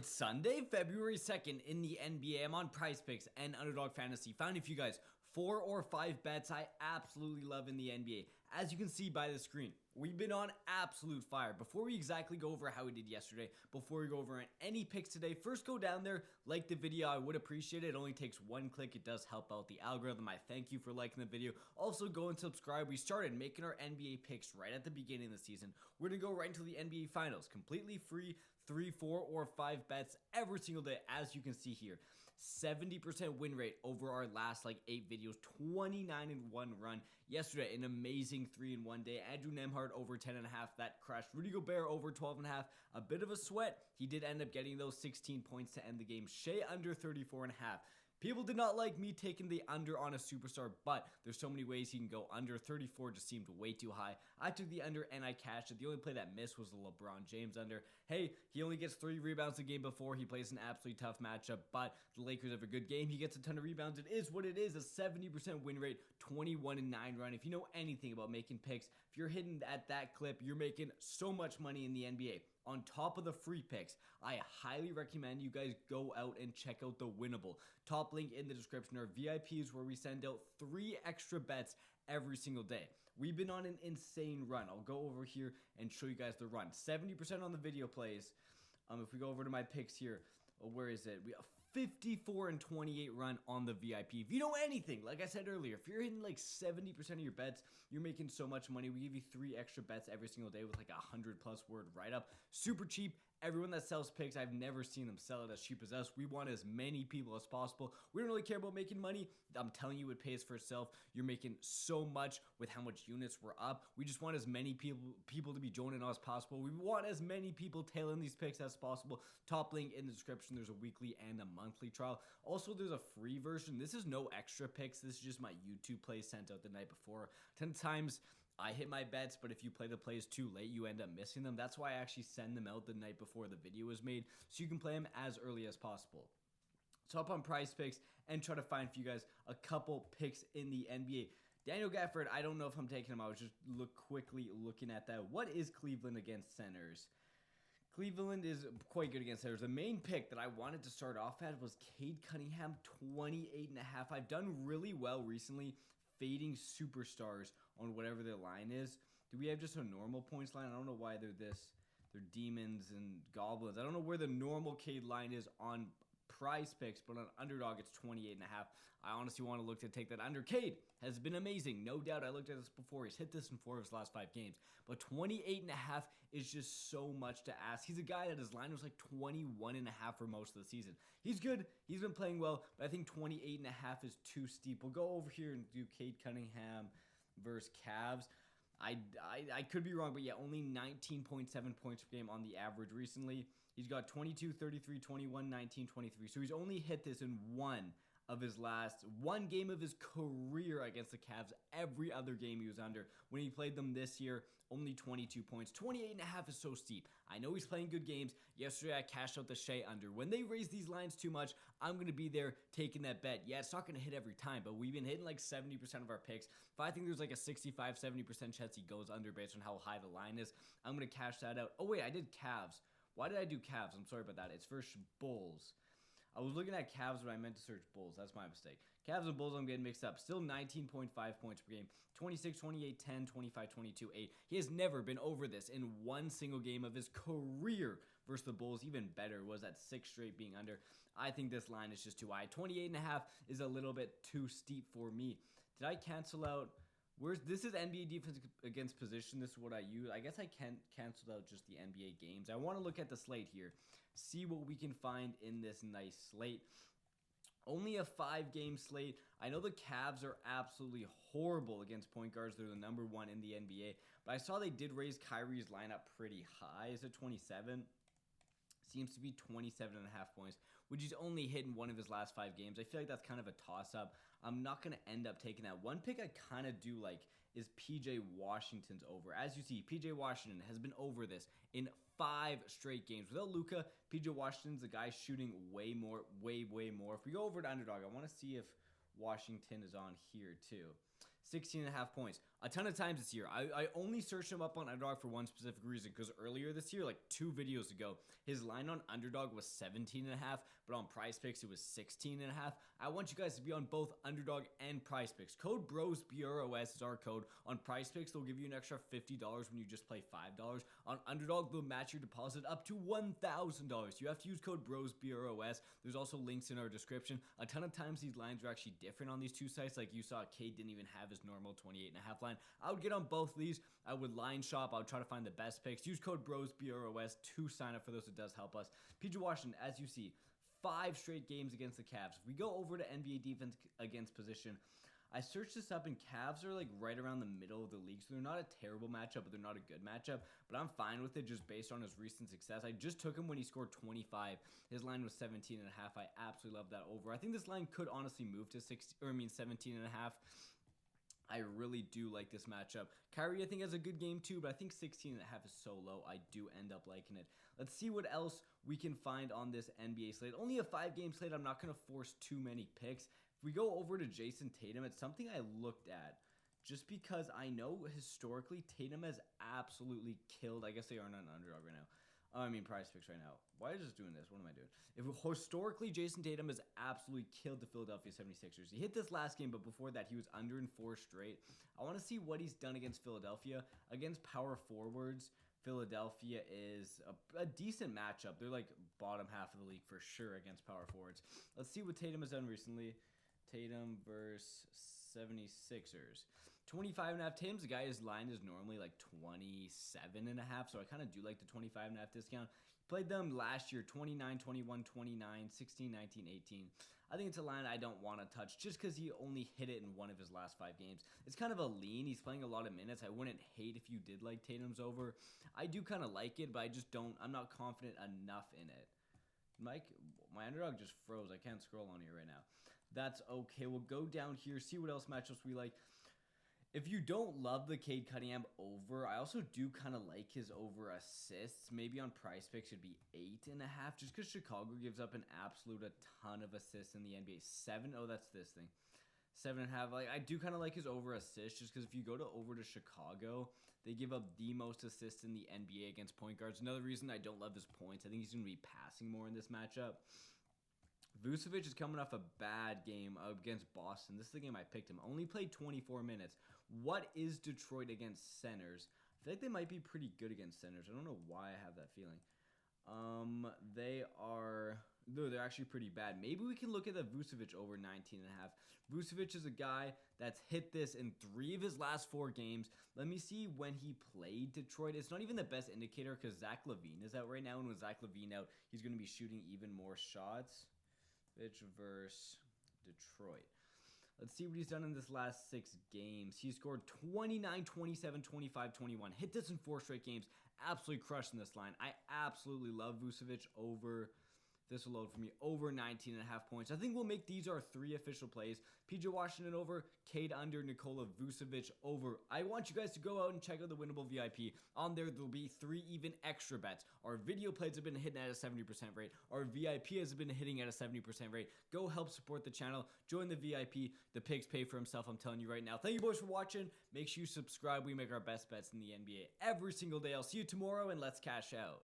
It's Sunday, February 2nd in the NBA. I'm on PrizePicks and Underdog Fantasy. Found a few guys, 4 or 5 bets I absolutely love in the NBA. As you can see by the screen, we've been on absolute fire. Before we exactly go over how we did yesterday, before we go over any picks today, first go down there, like the video. I would appreciate it. It only takes one click. It does help out the algorithm. I thank you for liking the video. Also go and subscribe. We started making our NBA picks right at the beginning of the season. We're going to go right into the NBA Finals. Completely free, 3, 4, or 5 bets every single day. As you can see here, 70% win rate over our last 8 videos, 29-1 run. Yesterday, an amazing 3-1 day. Andrew Nembhard over 10.5. That crushed. Rudy Gobert over 12.5. A bit of a sweat. He did end up getting those 16 points to end the game. Shea under 34.5. People did not like me taking the under on a superstar, but there's so many ways he can go under. 34 just seemed way too high. I took the under and I cashed it. The only play that missed was the LeBron James under. Hey, he only gets 3 rebounds a game before. He plays an absolutely tough matchup, but the Lakers have a good game. He gets a ton of rebounds. It is what it is, a 70% win rate, 21-9 run. If you know anything about making picks, if you're hitting at that clip, you're making so much money in the NBA. On top of the free picks, I highly recommend you guys go out and check out the Winnable. Top link in the description. Our VIPs where we send out 3 extra bets every single day. We've been on an insane run. I'll go over here and show you guys the run. 70% on the video plays. If we go over to my picks here, where is it? We have 54-28 run on the VIP. If you know anything, like I said earlier, if you're hitting 70% of your bets, you're making so much money. We give you 3 extra bets every single day with a 100+ word write-up. Super cheap. Everyone that sells picks, I've never seen them sell it as cheap as us. We want as many people as possible. We don't really care about making money. I'm telling you, it pays for itself. You're making so much with how much units we're up. We just want as many people to be joining us as possible. We want as many people tailing these picks as possible. Top link in the description. There's a weekly and a monthly trial. Also, there's a free version. This is no extra picks. This is just my YouTube plays sent out the night before. 10 times I hit my bets, but if you play the plays too late, you end up missing them. That's why I actually send them out the night before the video is made, so you can play them as early as possible. So hop on PrizePicks and try to find for you guys a couple picks in the NBA. Daniel Gafford, I don't know if I'm taking him. I was just quickly looking at that. What is Cleveland against centers? Cleveland is quite good against centers. The main pick that I wanted to start off at was Cade Cunningham, 28.5. I've done really well recently fading superstars on whatever their line is. Do we have just a normal points line? I don't know why they're demons and goblins. I don't know where the normal Cade line is on PrizePicks, but on Underdog it's 28.5. I honestly want to look to take that under. Cade has been amazing, no doubt. I looked at this before. He's hit this in 4 of his last 5 games, but 28.5 is just so much to ask. He's a guy that his line was 21.5 for most of the season. He's good. He's been playing well, but I think 28.5 is too steep. We'll go over here and do Cade Cunningham versus Cavs. I could be wrong, but yeah, only 19.7 points per game on the average recently. He's got 22, 33, 21, 19, 23. So he's only hit this in one game of his career against the Cavs. Every other game he was under. When he played them this year, only 22 points. 28.5 is so steep. I know he's playing good games. Yesterday, I cashed out the Shea under. When they raise these lines too much, I'm going to be there taking that bet. Yeah, it's not going to hit every time, but we've been hitting 70% of our picks. If I think there's a 65-70% chance he goes under based on how high the line is, I'm going to cash that out. Oh, wait, I did Cavs. Why did I do Cavs? I'm sorry about that. It's versus Bulls. I was looking at Cavs, but I meant to search Bulls. That's my mistake. Cavs and Bulls, I'm getting mixed up. Still 19.5 points per game. 26, 28, 10, 25, 22, 8. He has never been over this in one single game of his career versus the Bulls. Even better was that 6 straight being under. I think this line is just too high. 28.5 is a little bit too steep for me. Did I cancel out? This is NBA defense against position. This is what I use. I guess I can't cancel out just the NBA games. I want to look at the slate here, see what we can find in this nice slate. Only a 5-game slate. I know the Cavs are absolutely horrible against point guards. They're the number 1 in the NBA. But I saw they did raise Kyrie's lineup pretty high. Is it 27? Seems to be 27.5 points, which he's only hit in 1 of his last 5 games. I feel like that's kind of a toss-up. I'm not going to end up taking that. One pick I kind of do like is PJ Washington's over. As you see, PJ Washington has been over this in 5 straight games. Without Luka, PJ Washington's the guy shooting way more. If we go over to Underdog, I want to see if Washington is on here too. 16.5 points. a ton of times this year. I only searched him up on Underdog for one specific reason, because earlier this year, like 2 videos ago, his line on Underdog was 17.5, but on PrizePicks it was 16.5. I want you guys to be on both Underdog and PrizePicks. Code BROS, BROS is our code. On PrizePicks, they'll give you an extra $50 when you just play $5. On Underdog, they'll match your deposit up to $1,000. You have to use code BROS, BROS. There's also links in our description. A ton of times these lines are actually different on these 2 sites. Like you saw, Cade didn't even have his normal 28.5 line. I would get on both these. I would line shop. I would try to find the best picks. Use code BROS, BROS to sign up for those. It does help us. PJ Washington, as you see, 5 straight games against the Cavs. If we go over to NBA defense against position, I searched this up, and Cavs are like right around the middle of the league, so they're not a terrible matchup, but they're not a good matchup. But I'm fine with it just based on his recent success. I just took him when he scored 25. His line was 17.5. I absolutely love that over. I think this line could honestly move to 17.5. I really do like this matchup. Kyrie, I think, has a good game too, but I think 16.5 is so low. I do end up liking it. Let's see what else we can find on this NBA slate. Only a 5-game slate. I'm not going to force too many picks. If we go over to Jason Tatum, it's something I looked at just because I know historically Tatum has absolutely killed. I guess they aren't on Underdog right now. PrizePicks right now. Why is this doing this? What am I doing? If historically, Jason Tatum has absolutely killed the Philadelphia 76ers. He hit this last game, but before that, he was under in 4 straight. I want to see what he's done against Philadelphia. Against power forwards, Philadelphia is a decent matchup. They're like bottom half of the league for sure against power forwards. Let's see what Tatum has done recently. Tatum versus 76ers. 25.5. Tatum's a guy, his line is normally like 27.5, so I kind of do like the 25.5 discount. Played them last year, 29, 21, 29, 16, 19, 18. I think it's a line I don't want to touch just because he only hit it in one of his last 5 games. It's kind of a lean. He's playing a lot of minutes. I wouldn't hate if you did like Tatum's over. I do kind of like it, but I'm not confident enough in it. Mike, my Underdog just froze. I can't scroll on here right now. That's okay. We'll go down here, see what else matchups we like. If you don't love the Cade Cunningham over, I also do kind of like his over assists. Maybe on PrizePicks it'd be 8.5, just because Chicago gives up an absolute a ton of assists in the NBA. 7, oh, that's this thing. 7.5. Like, I do kind of like his over assists, just because if you go over to Chicago, they give up the most assists in the NBA against point guards. Another reason I don't love his points. I think he's going to be passing more in this matchup. Vucevic is coming off a bad game against Boston. This is the game I picked him. Only played 24 minutes. What is Detroit against centers? I feel like they might be pretty good against centers. I don't know why I have that feeling. They're actually pretty bad. Maybe we can look at the Vucevic over 19.5. Vucevic is a guy that's hit this in 3 of his last 4 games. Let me see when he played Detroit. It's not even the best indicator because Zach LaVine is out right now. And with Zach LaVine out, he's going to be shooting even more shots. Versus Detroit. Let's see what he's done in this last 6 games. He scored 29, 27, 25, 21. Hit this in 4 straight games. Absolutely crushing this line. I absolutely love Vucevic over. This will load for me over 19.5 points. I think we'll make these our 3 official plays. PJ Washington over, Cade under, Nikola Vucevic over. I want you guys to go out and check out the Winnable VIP. On there will be 3 even extra bets. Our video plays have been hitting at a 70% rate. Our VIP has been hitting at a 70% rate. Go help support the channel. Join the VIP. The picks pay for himself, I'm telling you right now. Thank you boys for watching. Make sure you subscribe. We make our best bets in the NBA every single day. I'll see you tomorrow, and let's cash out.